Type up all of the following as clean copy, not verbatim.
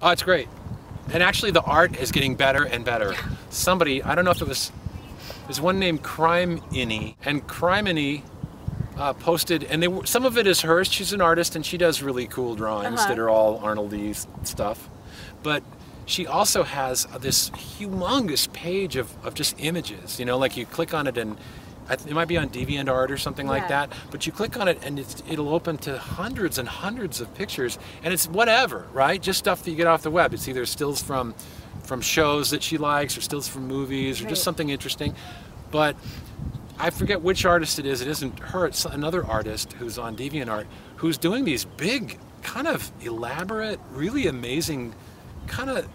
Oh, it's great. And actually the art is getting better and better. Somebody, I don't know if it was, there's one named Crime-Innie, and Crime-Innie posted, and some of it is hers. She's an artist and she does really cool drawings that are all Arnold-y stuff. But she also has this humongous page of just images, you know, like you click on it and it might be on DeviantArt or something like that, but you click on it and it'll open to hundreds and hundreds of pictures, and it's whatever, right? Just stuff that you get off the web. It's either stills from shows that she likes or stills from movies or just something interesting. But I forget which artist it is. It isn't her, it's another artist who's on DeviantArt who's doing these big, kind of elaborate, really amazing, kind of,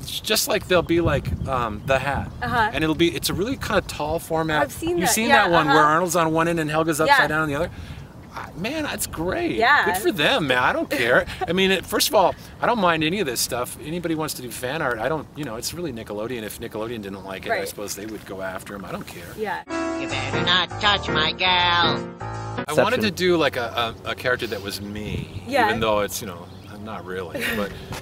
just like they'll be like The Hat, and it's a really kind of tall format. I've seen that. You've seen that one where Arnold's on one end and Helga's upside down on the other. Man, that's great. Yeah. Good for them, man. I don't care. I mean, first of all, I don't mind any of this stuff. Anybody wants to do fan art, I don't, you know, it's really Nickelodeon. If Nickelodeon didn't like it, I suppose they would go after him. I don't care. Yeah. You better not touch my gal. I wanted to do like a character that was me, even though it's, you know, not really,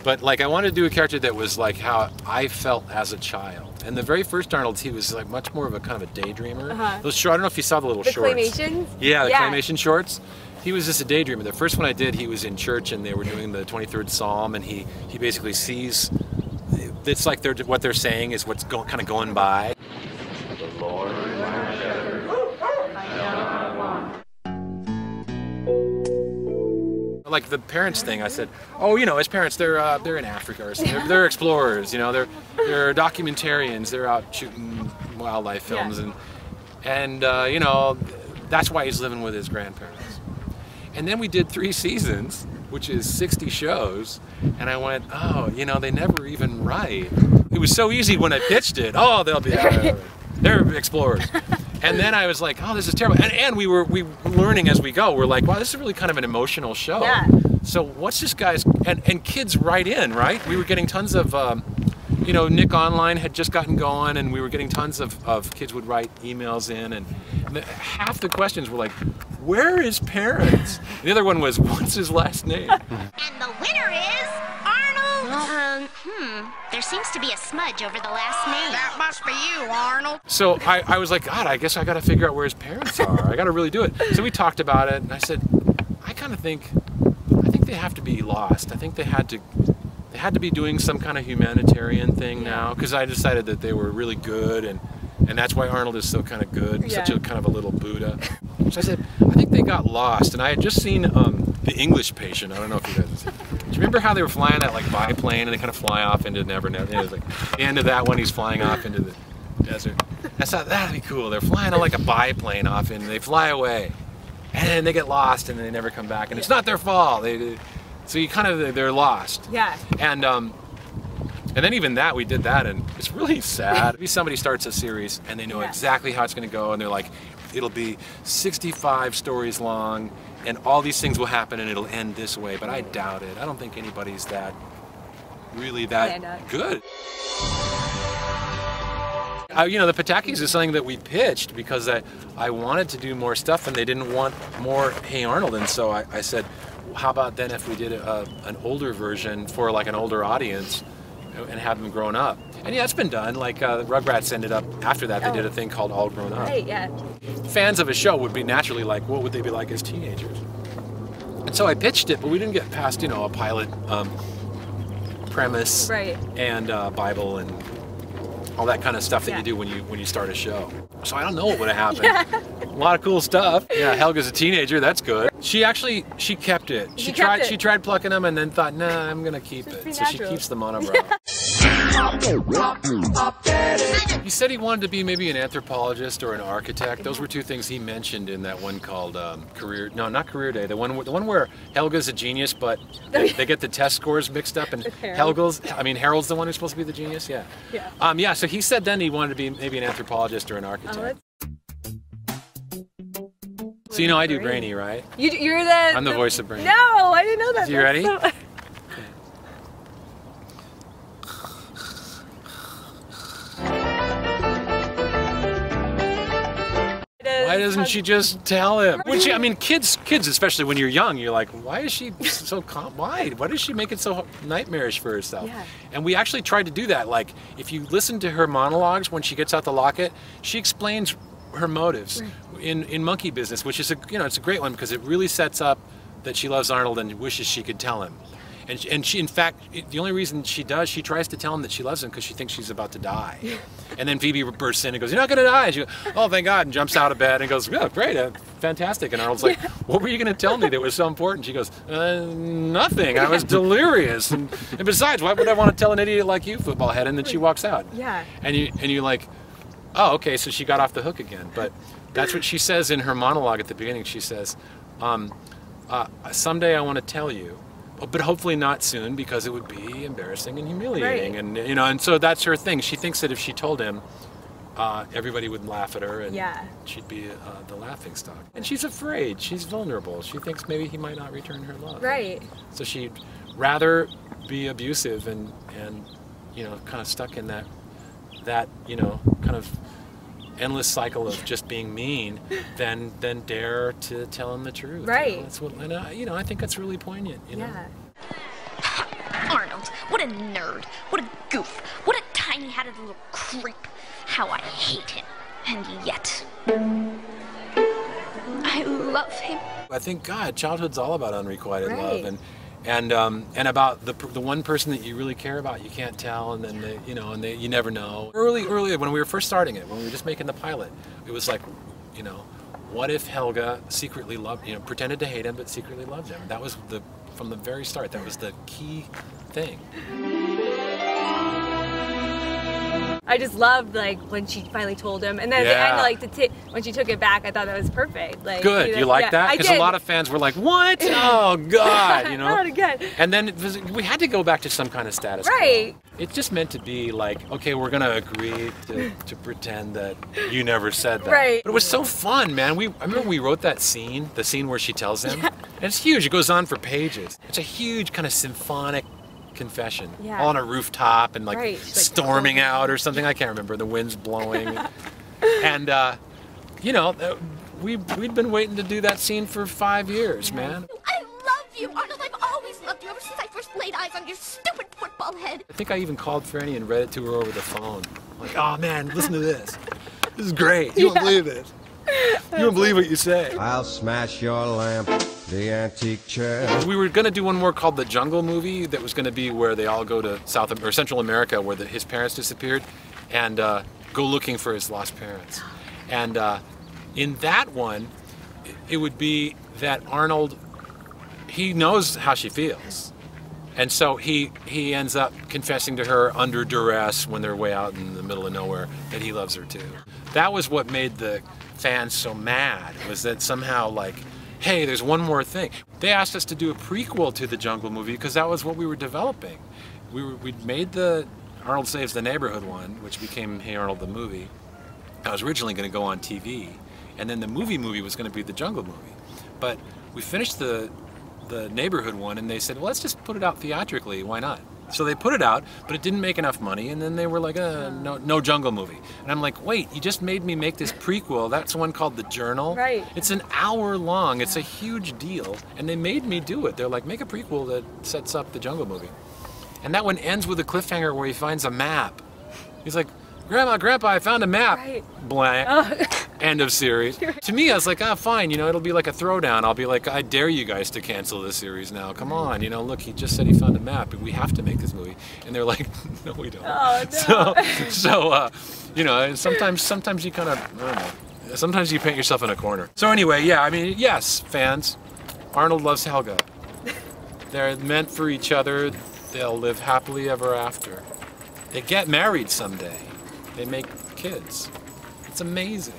but like I wanted to do a character that was like how I felt as a child. And the very first Arnold, he was like much more of a kind of a daydreamer. Those short, I don't know if you saw the little shorts. Claymations? Yeah, the claymation shorts. He was just a daydreamer. The first one I did, he was in church and they were doing the 23rd Psalm, and he basically sees, it's like what they're saying is what's kind of going by. The Lord is my shepherd, I shall not want. Like the parents thing, I said, oh, you know, as parents, they're in Africa or something. They're explorers, you know, they're documentarians. They're out shooting wildlife films, and you know, that's why he's living with his grandparents. And then we did 3 seasons, which is 60 shows, and I went, oh, you know, they never even write. It was so easy when I pitched it. Oh, they'll be, they're explorers. And then I was like, oh, this is terrible. And we were learning as we go. We're like, wow, this is really kind of an emotional show. Yeah. So what's this guy's, and kids write in, right? We were getting tons of, you know, Nick Online had just gotten going, and we were getting tons of kids would write emails in, and half the questions were like, where is parents? The other one was, what's his last name? And the winner is Arnold. There seems to be a smudge over the last name. That must be you, Arnold. So I was like, God, I guess I got to figure out where his parents are. I got to really do it. So we talked about it, and I said, I think they have to be lost. I think they had to be doing some kind of humanitarian thing now, because I decided that they were really good, and that's why Arnold is so kind of good, such a kind of a little Buddha. So I said, I think they got lost, and I had just seen The English Patient. I don't know if you guys have seen it. Do you remember how they were flying that like biplane, and they kind of fly off into Never Never? It was like the end of that one, he's flying off into the desert. I thought that'd be cool. They're flying on like a biplane off, and they fly away, and they get lost, and they never come back, and it's not their fault. So you kind of, they're lost. Yeah. And then even that, we did that, and it's really sad. Maybe somebody starts a series and they know exactly how it's going to go, and they're like, it'll be 65 stories long, and all these things will happen, and it'll end this way. But I doubt it. I don't think anybody's really that good. You know, the Patakis is something that we pitched because I wanted to do more stuff, and they didn't want more Hey Arnold, and so I said, how about then if we did an older version for like an older audience and have them grown up? And yeah, it's been done. Like Rugrats ended up, after that, they did a thing called All Grown Up. Right, yeah. Fans of a show would be naturally like, what would they be like as teenagers? And so I pitched it, but we didn't get past, you know, a pilot premise and Bible and all that kind of stuff that you do when you start a show. So I don't know what would have happened. A lot of cool stuff. Yeah, Helga's a teenager, that's good. She kept it. She tried plucking them and then thought, nah, I'm gonna keep it. So she keeps the monobrow. He said he wanted to be maybe an anthropologist or an architect. Those were 2 things he mentioned in that one called not Career Day. The one where Helga's a genius, but they get the test scores mixed up, and Harold's the one who's supposed to be the genius. Yeah. Yeah. So he said then he wanted to be maybe an anthropologist or an architect. So you know I do Brainy, right? You're the... I'm the voice of Brainy. No, I didn't know that. You ready? Why doesn't she just tell him? Which, I mean, kids, especially when you're young, you're like, why is she so why does she make it so nightmarish for herself? Yeah. And we actually tried to do that. Like, if you listen to her monologues when she gets out the locket, she explains her motives in Monkey Business, which is it's a great one because it really sets up that she loves Arnold and wishes she could tell him. And she, in fact, the only reason she tries to tell him that she loves him because she thinks she's about to die. And then Phoebe bursts in and goes, "You're not going to die." And she goes, "Oh, thank God," and jumps out of bed and goes, "Yeah, great, fantastic." And Arnold's like, "What were you going to tell me that was so important?" She goes, "Nothing. I was delirious. And besides, why would I want to tell an idiot like you, football head?" And then she walks out. Yeah. And you're like, oh, okay, so she got off the hook again. But that's what she says in her monologue at the beginning. She says, "Someday I want to tell you, but hopefully not soon because it would be embarrassing and humiliating." Right. And and so that's her thing. She thinks that if she told him, everybody would laugh at her and she'd be the laughing stock. And she's afraid. She's vulnerable. She thinks maybe he might not return her love. Right. So she'd rather be abusive and kind of stuck in that kind of endless cycle of just being mean than dare to tell him the truth. Right. That's what, and I think that's really poignant. Yeah. Arnold, what a nerd. What a goof. What a tiny-hatted little creep. How I hate him. And yet, I love him. I think, God, childhood's all about unrequited love and about the one person that you really care about you can't tell, and then you never know. Early when we were first starting it, when we were just making the pilot, it was like, what if Helga secretly loved, pretended to hate him but secretly loved him? That was from the very start. That was the key thing. I just loved when she finally told him, and then at the end, when she took it back, I thought that was perfect. Good, you like that? Because a lot of fans were like, "What? Oh God!" Not again. And then we had to go back to some kind of status quo. Right. It just meant to be like, okay, we're gonna agree to pretend that you never said that. Right. But it was so fun, man. I remember we wrote that scene, the scene where she tells him. And it's huge. It goes on for pages. It's a huge kind of symphonic confession, all on a rooftop and storming out or something. I can't remember. The wind's blowing, and we'd been waiting to do that scene for 5 years, man. I love you, Arnold. I've always loved you ever since I first laid eyes on your stupid football head. I think I even called Franny and read it to her over the phone. Like, "Oh man, listen to this. This is great. You won't believe this. You won't believe what you say." I'll smash your lamp, the antique chair. We were going to do one more called The Jungle Movie that was going to be where they all go to Central America where his parents disappeared and go looking for his lost parents. And in that one, it would be that Arnold, he knows how she feels. And so he ends up confessing to her under duress when they're way out in the middle of nowhere that he loves her too. That was what made the fans so mad, was that somehow hey, there's one more thing. They asked us to do a prequel to the Jungle Movie because that was what we were developing. We'd made the Arnold Saves the Neighborhood one, which became Hey Arnold the Movie. I was originally going to go on TV, and then the movie was going to be the Jungle Movie. But we finished the Neighborhood one, and they said, well, let's just put it out theatrically. Why not? So they put it out, but it didn't make enough money, and then they were like, no Jungle Movie. And I'm like, wait, you just made me make this prequel. That's one called The Journal. Right. It's an hour long. It's a huge deal. And they made me do it. They're like, make a prequel that sets up the Jungle Movie. And that one ends with a cliffhanger where he finds a map. He's like, Grandpa, I found a map. Right. Blank. End of series. To me, I was like, fine, it'll be like a throwdown. I'll be like, I dare you guys to cancel this series now. Come on, look, he just said he found a map, but we have to make this movie. And they're like, no, we don't. Oh, no. So sometimes you kind of, I don't know, sometimes you paint yourself in a corner. So anyway, yes, fans, Arnold loves Helga. They're meant for each other. They'll live happily ever after. They get married someday. They make kids. It's amazing.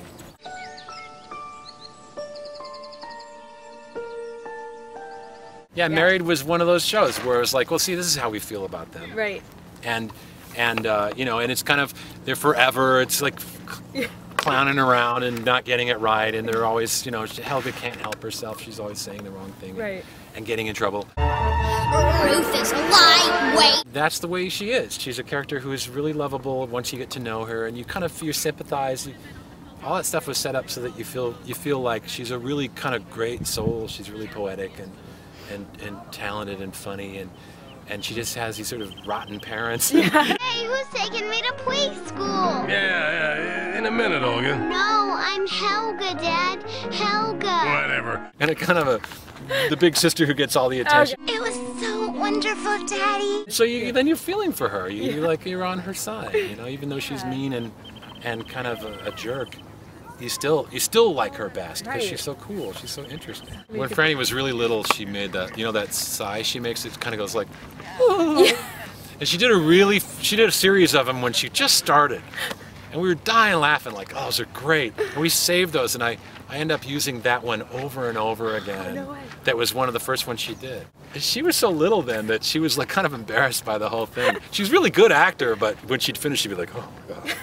Yeah, Married was one of those shows where it was like, well, see, this is how we feel about them. Right. And and it's kind of, they're forever, it's like clowning around and not getting it right, and they're always, Helga can't help herself, she's always saying the wrong thing. Right. And getting in trouble. Ruth is lightweight. That's the way she is. She's a character who is really lovable once you get to know her, and you sympathize. all that stuff was set up so that you feel like she's a really kind of great soul. She's really poetic and talented and funny, and she just has these sort of rotten parents. Yeah. Hey, who's taking me to preschool? Yeah, in a minute, Olga. No, I'm Helga, Dad. Helga. Whatever. And a kind of the big sister who gets all the attention. It was so wonderful, Daddy. So then you're feeling for her. You're on her side, you know, even though she's mean and kind of a jerk. You still like her best because she's so cool. She's so interesting. When Franny was really little, she made that, you know, that sigh she makes. It kind of goes like, yeah. And she did a series of them when she just started, and we were dying laughing like, oh, those are great. And we saved those, and I end up using that one over and over again. No way. That was one of the first ones she did. And she was so little then that she was like kind of embarrassed by the whole thing. She was a really good actor, but when she'd finish, she'd be like, oh my God.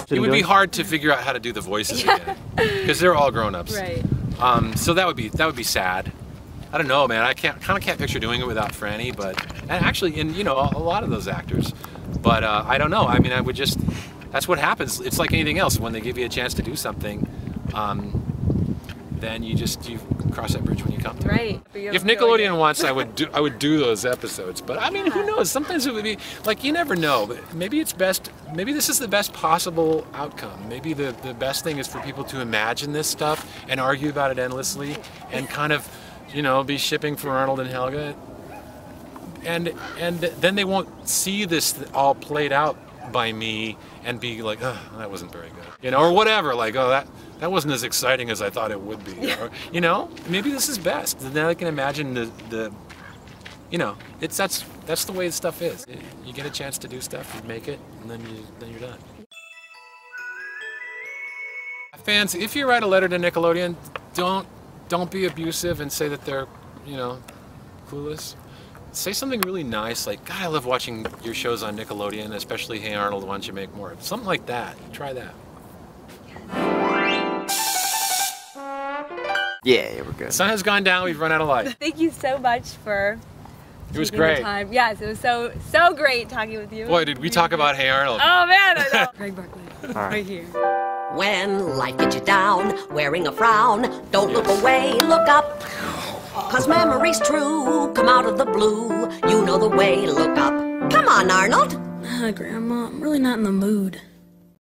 It would be hard to figure out how to do the voices again because they're all grown-ups. Right. So that would be sad. I don't know, man. I kind of can't picture doing it without Franny, and actually, you know, a lot of those actors. But I don't know. I mean, that's what happens. It's like anything else. When they give you a chance to do something, then you cross that bridge when you come to it. Right. If Nickelodeon wants, I would do those episodes. But I mean, who knows? Sometimes it would be like, you never know. But maybe it's best. Maybe this is the best possible outcome. Maybe the best thing is for people to imagine this stuff and argue about it endlessly and kind of, you know, be shipping for Arnold and Helga. And then they won't see this all played out by me and be like, oh, that wasn't very good, you know, or whatever. Like, oh, that wasn't as exciting as I thought it would be. Or, you know, maybe this is best. And then I can imagine the you know, that's the way stuff is. You get a chance to do stuff, you make it, and then you're done. Fans, if you write a letter to Nickelodeon, don't be abusive and say that they're, you know, clueless. Say something really nice, like, God, I love watching your shows on Nickelodeon, especially Hey Arnold, why don't you make more? Something like that. Try that. Yeah, we're good. The sun has gone down, we've run out of light. Thank you so much for It was taking the great. time. Yes, it was so great talking with you. Boy, did we talk about Hey Arnold. Oh man, I know. Craig Barkley, right here. When life gets you down, wearing a frown, don't look away, look up. 'Cause memories true come out of the blue. You know the way, look up. Come on, Arnold. Grandma, I'm really not in the mood.